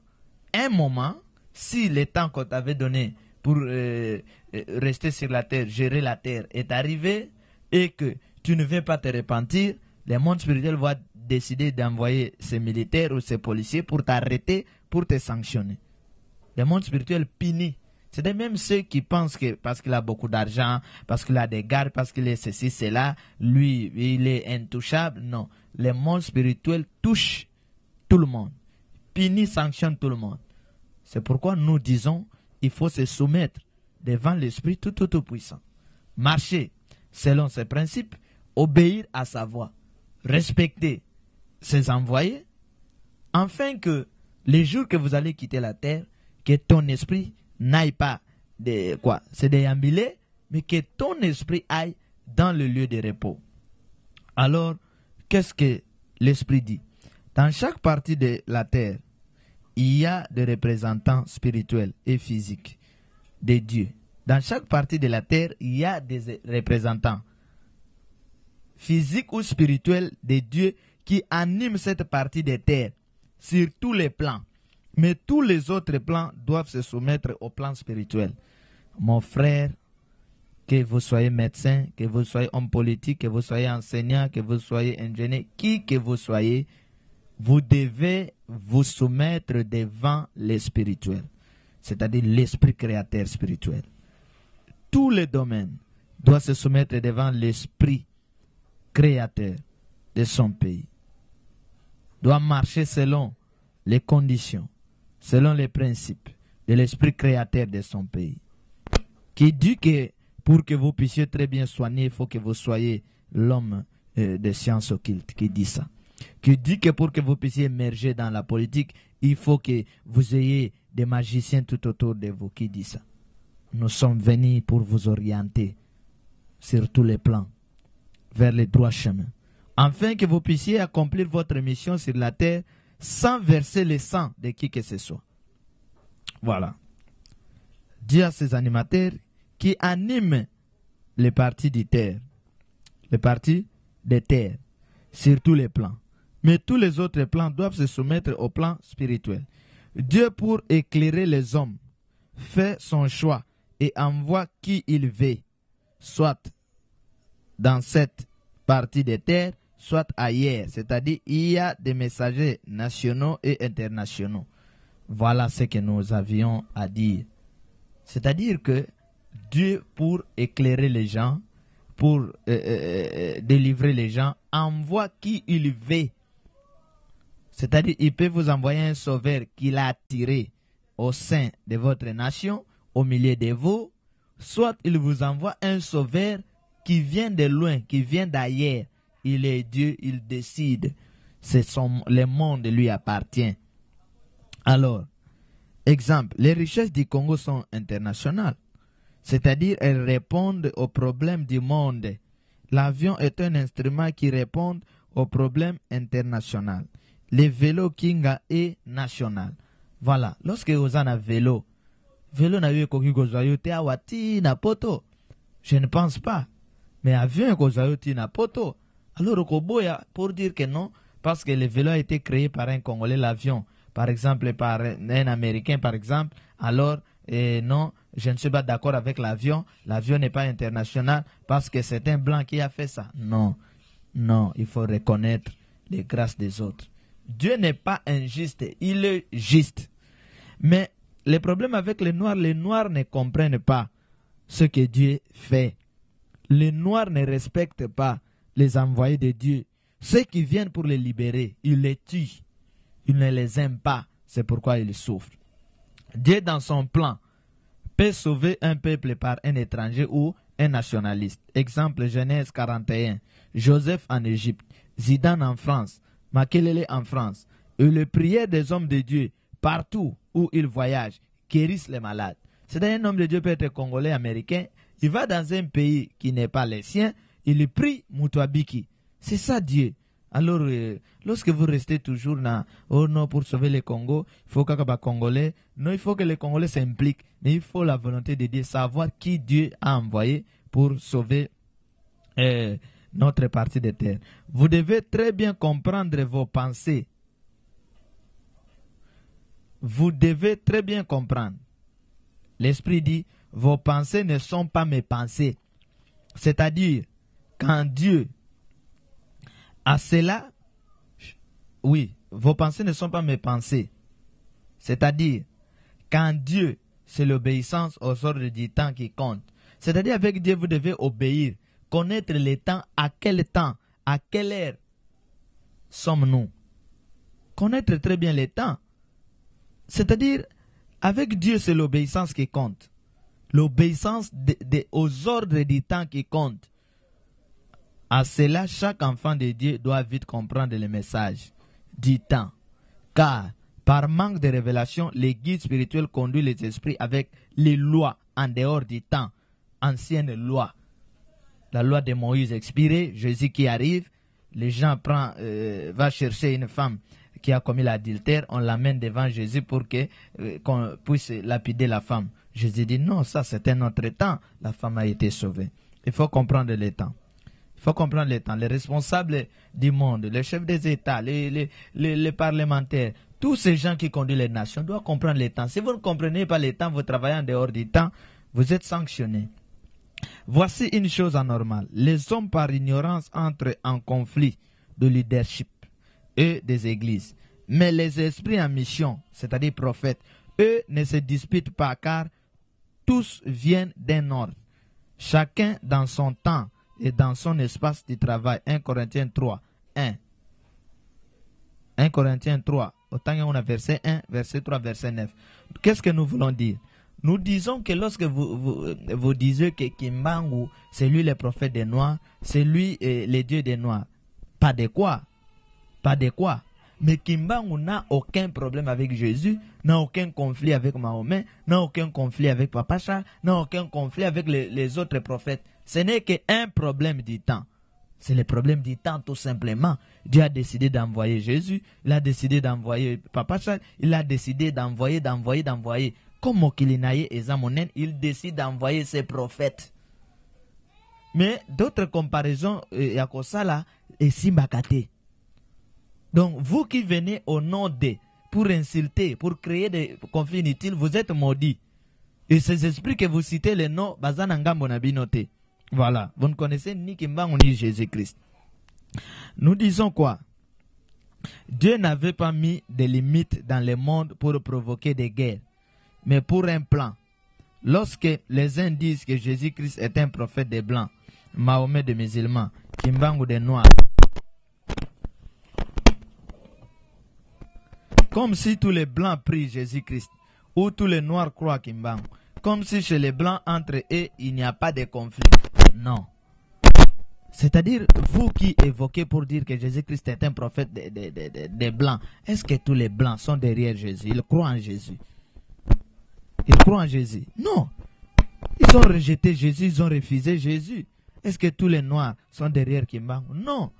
Speaker 4: un moment, si le temps qu'on t'avait donné pour rester sur la terre, gérer la terre, est arrivé et que tu ne veux pas te repentir, le monde spirituel va décider d'envoyer ses militaires ou ses policiers pour t'arrêter, pour te sanctionner. Le monde spirituel punit. C'est même ceux qui pensent que parce qu'il a beaucoup d'argent, parce qu'il a des gardes, parce qu'il est ceci, cela, lui, il est intouchable. Non. Le monde spirituel touche tout le monde. Punit, sanctionne tout le monde. C'est pourquoi nous disons, il faut se soumettre devant l'Esprit tout puissant. Marcher selon ses principes, obéir à sa voix, respecter ses envoyés, afin que les jours que vous allez quitter la terre, que ton esprit n'aille pas se déambuler, mais que ton esprit aille dans le lieu de repos. Alors, qu'est-ce que l'Esprit dit? Dans chaque partie de la terre, il y a des représentants spirituels et physiques de Dieu. Dans chaque partie de la terre, il y a des représentants physiques ou spirituels de Dieu qui animent cette partie de terre sur tous les plans. Mais tous les autres plans doivent se soumettre au plan spirituel. Mon frère, que vous soyez médecin, que vous soyez homme politique, que vous soyez enseignant, que vous soyez ingénieur, qui que vous soyez, vous devez vous soumettre devant les spirituels, c'est-à-dire l'esprit créateur spirituel. Tous les domaines doivent se soumettre devant l'esprit créateur de son pays. Doit marcher selon les conditions, selon les principes de l'esprit créateur de son pays. Qui dit que pour que vous puissiez très bien soigner, il faut que vous soyez l'homme de sciences occultes, qui dit ça. Qui dit que pour que vous puissiez émerger dans la politique, il faut que vous ayez des magiciens tout autour de vous, qui dit ça. Nous sommes venus pour vous orienter sur tous les plans, vers les droits chemins, afin que vous puissiez accomplir votre mission sur la terre sans verser le sang de qui que ce soit. Voilà. Dieu a ses animateurs qui animent les parties de terre, les parties de terre, sur tous les plans. Mais tous les autres plans doivent se soumettre au plan spirituel. Dieu, pour éclairer les hommes, fait son choix et envoie qui il veut, soit dans cette partie de terre, soit ailleurs. C'est-à-dire, il y a des messagers nationaux et internationaux. Voilà ce que nous avions à dire. C'est-à-dire que Dieu, pour éclairer les gens, pour délivrer les gens, envoie qui il veut. C'est-à-dire, il peut vous envoyer un sauveur qu'il a attiré au sein de votre nation, au milieu de vous, soit il vous envoie un sauveur qui vient de loin, qui vient d'ailleurs. Il est Dieu, il décide le monde lui appartient. Alors, exemple, les richesses du Congo sont internationales. C'est-à-dire, elles répondent aux problèmes du monde. L'avion est un instrument qui répond aux problèmes internationaux. Le vélo Kinga est national. Voilà. Lorsque vous avez un vélo n'a eu na poto. Je ne pense pas. Mais avion na poto. Alors, pour dire que non, parce que le vélo a été créé par un Congolais, l'avion, par exemple, par un Américain, par exemple, alors, non, je ne suis pas d'accord avec l'avion. L'avion n'est pas international parce que c'est un blanc qui a fait ça. Non, non, il faut reconnaître les grâces des autres. Dieu n'est pas injuste, il est juste. Mais le problème avec les Noirs ne comprennent pas ce que Dieu fait. Les Noirs ne respectent pas les envoyés de Dieu. Ceux qui viennent pour les libérer, ils les tuent. Ils ne les aiment pas. C'est pourquoi ils souffrent. Dieu, dans son plan, peut sauver un peuple par un étranger ou un nationaliste. Exemple, Genèse 41. Joseph en Égypte, Zidane en France, Makelele en France. Et les prières des hommes de Dieu, partout où ils voyagent, guérissent les malades. C'est-à-dire, un homme de Dieu peut être congolais, américain. Il va dans un pays qui n'est pas le sien. Il prie Mutwabiki. C'est ça Dieu. Alors, lorsque vous restez toujours dans oh non, pour sauver le Congo, il faut que les Congolais, non, il faut que les Congolais s'impliquent, mais il faut la volonté de Dieu, savoir qui Dieu a envoyé pour sauver notre partie de terre. Vous devez très bien comprendre vos pensées. Vous devez très bien comprendre. L'Esprit dit, vos pensées ne sont pas mes pensées. C'est-à-dire, quand Dieu a cela, oui, vos pensées ne sont pas mes pensées. C'est-à-dire, quand Dieu, c'est l'obéissance aux ordres du temps qui compte. C'est-à-dire, avec Dieu, vous devez obéir, connaître les temps, à quelle heure sommes-nous. Connaître très bien les temps. C'est-à-dire, avec Dieu, c'est l'obéissance qui compte. L'obéissance aux ordres du temps qui compte. À cela, chaque enfant de Dieu doit vite comprendre le message du temps. Car, par manque de révélation, les guides spirituels conduisent les esprits avec les lois en dehors du temps. Ancienne loi. La loi de Moïse expirée, Jésus qui arrive, les gens va chercher une femme qui a commis l'adultère, on l'amène devant Jésus pour qu'on puisse lapider la femme. Jésus dit non, ça c'est un autre temps. La femme a été sauvée. Il faut comprendre le temps. Il faut comprendre les temps. Les responsables du monde, les chefs des États, les parlementaires, tous ces gens qui conduisent les nations doivent comprendre les temps. Si vous ne comprenez pas les temps, vous travaillez en dehors du temps, vous êtes sanctionné. Voici une chose anormale. Les hommes par ignorance entrent en conflit de leadership et des églises. Mais les esprits en mission, c'est-à-dire prophètes, eux ne se disputent pas car tous viennent d'un ordre. Chacun dans son temps et dans son espace de travail. 1 Corinthiens 3, 1. 1 Corinthiens 3, autant on a verset 1, verset 3, verset 9. Qu'est-ce que nous voulons dire? Nous disons que lorsque vous disiez que Kimbangu, c'est lui le prophète des Noirs, c'est lui le Dieu des Noirs. Pas de quoi. Pas de quoi. Mais Kimbangu n'a aucun problème avec Jésus, n'a aucun conflit avec Mahomet, n'a aucun conflit avec Papa Charles, n'a aucun conflit avec les autres prophètes. Ce n'est qu'un problème du temps. C'est le problème du temps tout simplement. Dieu a décidé d'envoyer Jésus, il a décidé d'envoyer Papa Charles, il a décidé d'envoyer. Comme Mokilinaye et Zamonen, il décide d'envoyer ses prophètes. Mais d'autres comparaisons, Yakosala et Simbakate. Donc, vous qui venez au nom de, pour insulter, pour créer des conflits inutiles, vous êtes maudits. Et ces esprits que vous citez, les noms, Bazanangambo Nabinote. Voilà. Vous ne connaissez ni Kimbangu ni Jésus-Christ. Nous disons quoi? Dieu n'avait pas mis de limites dans le monde pour provoquer des guerres, mais pour un plan. Lorsque les uns disent que Jésus-Christ est un prophète des Blancs, Mahomet des musulmans, Kimbangu des Noirs, comme si tous les Blancs prient Jésus-Christ, ou tous les Noirs croient Kimbangu, comme si chez les Blancs, entre eux, il n'y a pas de conflit. Non. C'est-à-dire, vous qui évoquez pour dire que Jésus-Christ est un prophète des Blancs, est-ce que tous les Blancs sont derrière Jésus? Ils croient en Jésus. Ils croient en Jésus. Non. Ils ont rejeté Jésus, ils ont refusé Jésus. Est-ce que tous les Noirs sont derrière Kimbangu? Non.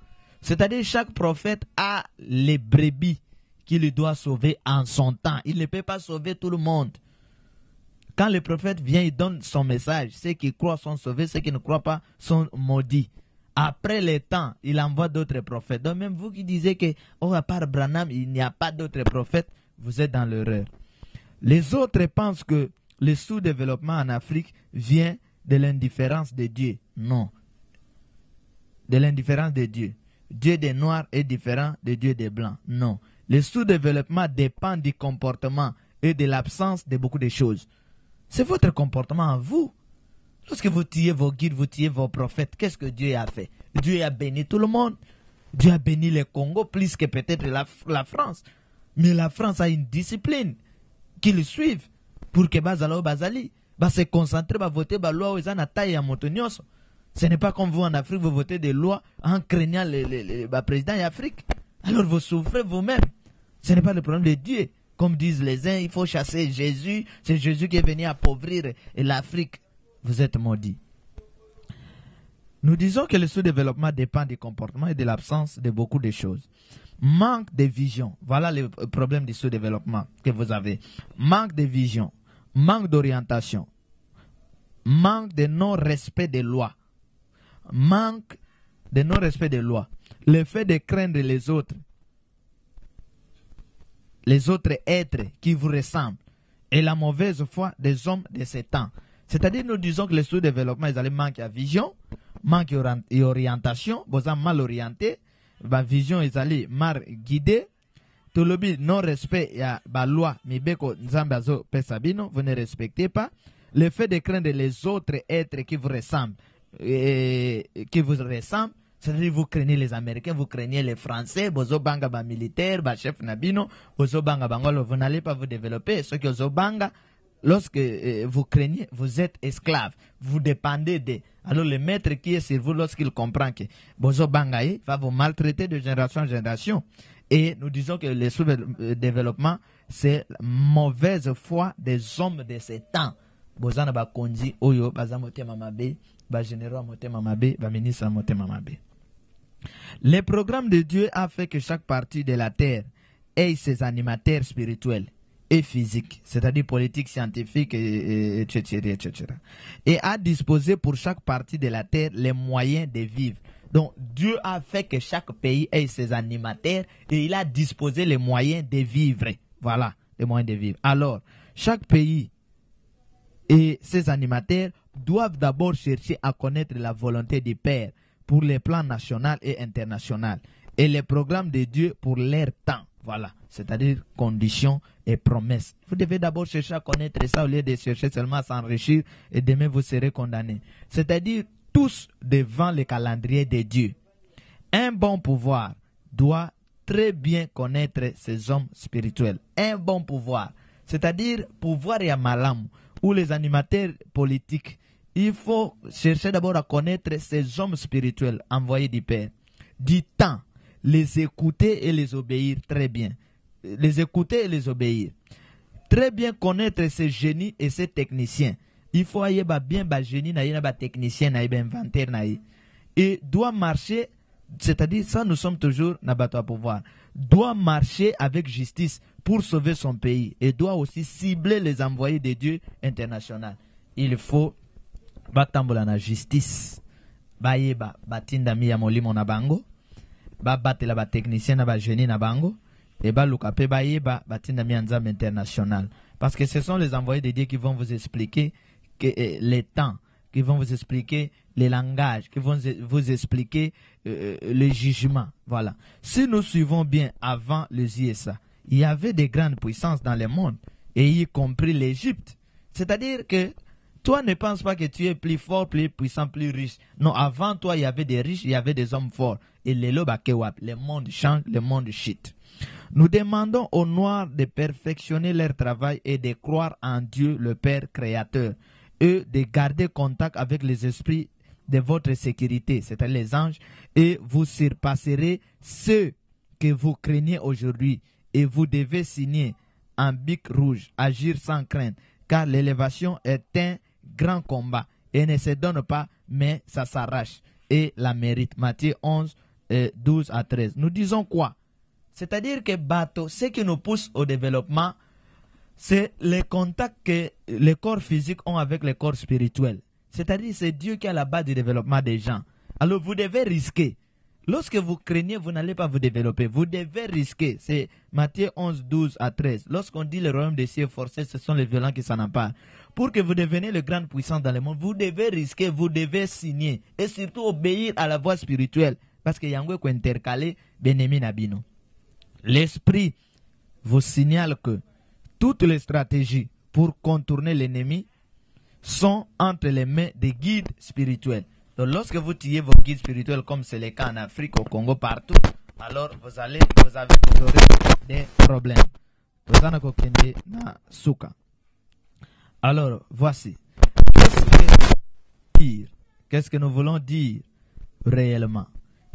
Speaker 4: C'est-à-dire, chaque prophète a les brebis qu'il doit sauver en son temps. Il ne peut pas sauver tout le monde. Quand le prophète vient, il donne son message. Ceux qui croient sont sauvés, ceux qui ne croient pas sont maudits. Après le temps, il envoie d'autres prophètes. Donc même vous qui disiez que, oh, à part Branham, il n'y a pas d'autres prophètes, vous êtes dans l'erreur. Les autres pensent que le sous-développement en Afrique vient de l'indifférence de Dieu. Non. De l'indifférence de Dieu. Dieu des Noirs est différent de Dieu des Blancs. Non. Le sous-développement dépend du comportement et de l'absence de beaucoup de choses. C'est votre comportement à vous. Lorsque vous tuez vos guides, vous tuez vos prophètes, qu'est-ce que Dieu a fait? Dieu a béni tout le monde. Dieu a béni le Congo plus que peut-être la France. Mais la France a une discipline qu'ils suivent pour que Bazalo Bazali se concentrer, voter la loi aux taille à Montonioso. Ce n'est pas comme vous en Afrique, vous votez des lois en craignant le président d'Afrique. Alors vous souffrez vous-même. Ce n'est pas le problème de Dieu. Comme disent les uns, il faut chasser Jésus. C'est Jésus qui est venu appauvrir l'Afrique. Vous êtes maudits. Nous disons que le sous-développement dépend du comportement et de l'absence de beaucoup de choses. Manque de vision. Voilà le problème du sous-développement que vous avez. Manque de vision. Manque d'orientation. Manque de non-respect des lois. Manque de non-respect des lois. Le fait de craindre les autres êtres qui vous ressemblent et la mauvaise foi des hommes de ce temps. C'est-à-dire, nous disons que le sous-développement, ils allaient manquer de vision, manquer d'orientation, vous êtes mal orienté, la vision, ils allaient mal guider, tout le non-respect, il y a la loi, vous ne respectez pas, le fait de craindre les autres êtres qui vous ressemblent, c'est-à-dire vous craignez les Américains, vous craignez les Français, vous banga ba militaire, ba chef nabino, vous banga bangolo, vous n'allez pas vous développer. Ce que vous banga, lorsque vous craignez, vous êtes esclave, vous dépendez de. Alors le maître qui est sur vous, lorsqu'il comprend que vous banga va vous maltraiter de génération en génération. Et nous disons que le sous-développement, c'est la mauvaise foi des hommes de ce temps. Bozana ba konzi oyo bazamote mamabe, ba généraux mote mamabe, ba ministre mote mamabe. Le programme de Dieu a fait que chaque partie de la terre ait ses animateurs spirituels et physiques, c'est-à-dire politiques, scientifiques, etc., etc. Et a disposé pour chaque partie de la terre les moyens de vivre. Donc Dieu a fait que chaque pays ait ses animateurs et il a disposé les moyens de vivre. Voilà, les moyens de vivre. Alors, chaque pays et ses animateurs doivent d'abord chercher à connaître la volonté du Père pour les plans national et international et les programmes de Dieu pour leur temps. Voilà, c'est-à-dire conditions et promesses. Vous devez d'abord chercher à connaître ça au lieu de chercher seulement à s'enrichir et demain vous serez condamnés. C'est-à-dire tous devant le calendrier de Dieu. Un bon pouvoir doit très bien connaître ces hommes spirituels. Un bon pouvoir, c'est-à-dire pouvoir et malam, ou les animateurs politiques. Il faut chercher d'abord à connaître ces hommes spirituels envoyés du Père. Du temps, les écouter et les obéir très bien. Les écouter et les obéir. Très bien connaître ces génies et ces techniciens. Il faut aller bien génie, technicien, inventeur. Et doit marcher, c'est-à-dire ça nous sommes toujours à pouvoir. Doit marcher avec justice pour sauver son pays. Et doit aussi cibler les envoyés de Dieu international. Il faut batambola na justice bayeba batinda mi ya molimo na bango babatela ba technicien na ba génie na bango et baluka pe bayeba batinda mi nzambe international parce que ce sont les envoyés de Dieu qui vont vous expliquer que les temps, qui vont vous expliquer les langages, qui vont vous expliquer le jugement. Voilà. Si nous suivons bien avant les USA, il y avait des grandes puissances dans le monde et y compris l'Égypte. C'est-à-dire que toi, ne pense pas que tu es plus fort, plus puissant, plus riche. Non, avant toi, il y avait des riches, il y avait des hommes forts. Et le monde change, le monde chute. Nous demandons aux Noirs de perfectionner leur travail et de croire en Dieu, le Père créateur, et de garder contact avec les esprits de votre sécurité, c'est-à-dire les anges, et vous surpasserez ceux que vous craignez aujourd'hui. Et vous devez signer en bic rouge, agir sans crainte, car l'élévation est un grand combat et ne se donne pas, mais ça s'arrache et la mérite. Matthieu 11, 12 à 13. Nous disons quoi? C'est-à-dire que bateau, ce qui nous pousse au développement, c'est les contacts que les corps physiques ont avec les corps spirituels. C'est-à-dire c'est Dieu qui est à la base du développement des gens. Alors vous devez risquer. Lorsque vous craignez, vous n'allez pas vous développer. Vous devez risquer. C'est Matthieu 11, 12 à 13. Lorsqu'on dit le royaume des cieux forcé, ce sont les violents qui s'en emparent. Pour que vous deveniez le grande puissance dans le monde, vous devez risquer, vous devez signer. Et surtout obéir à la voix spirituelle. Parce que Yango est intercalé, Benemi Nabino. L'esprit vous signale que toutes les stratégies pour contourner l'ennemi sont entre les mains des guides spirituels. Donc lorsque vous tirez vos guides spirituels, comme c'est le cas en Afrique, au Congo, partout, alors vous aurez des problèmes. Alors voici. Qu'est-ce que nous voulons dire réellement?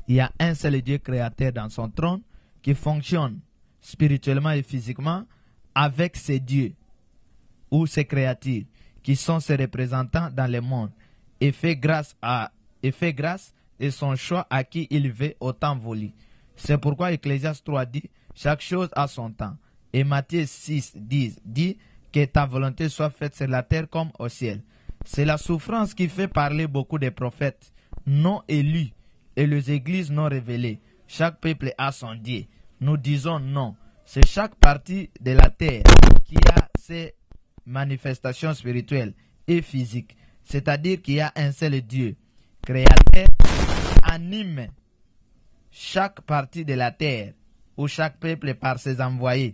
Speaker 4: Il y a un seul Dieu créateur dans son trône qui fonctionne spirituellement et physiquement avec ses dieux ou ses créatures qui sont ses représentants dans le monde et fait grâce et son choix à qui il veut au temps voulu. C'est pourquoi Ecclésiaste 3 dit chaque chose a son temps. Et Matthieu 6 dit que ta volonté soit faite sur la terre comme au ciel. C'est la souffrance qui fait parler beaucoup de prophètes non élus et les églises non révélées. Chaque peuple a son Dieu. Nous disons non. C'est chaque partie de la terre qui a ses manifestations spirituelles et physiques. C'est-à-dire qu'il y a un seul Dieu, créateur, anime chaque partie de la terre ou chaque peuple par ses envoyés.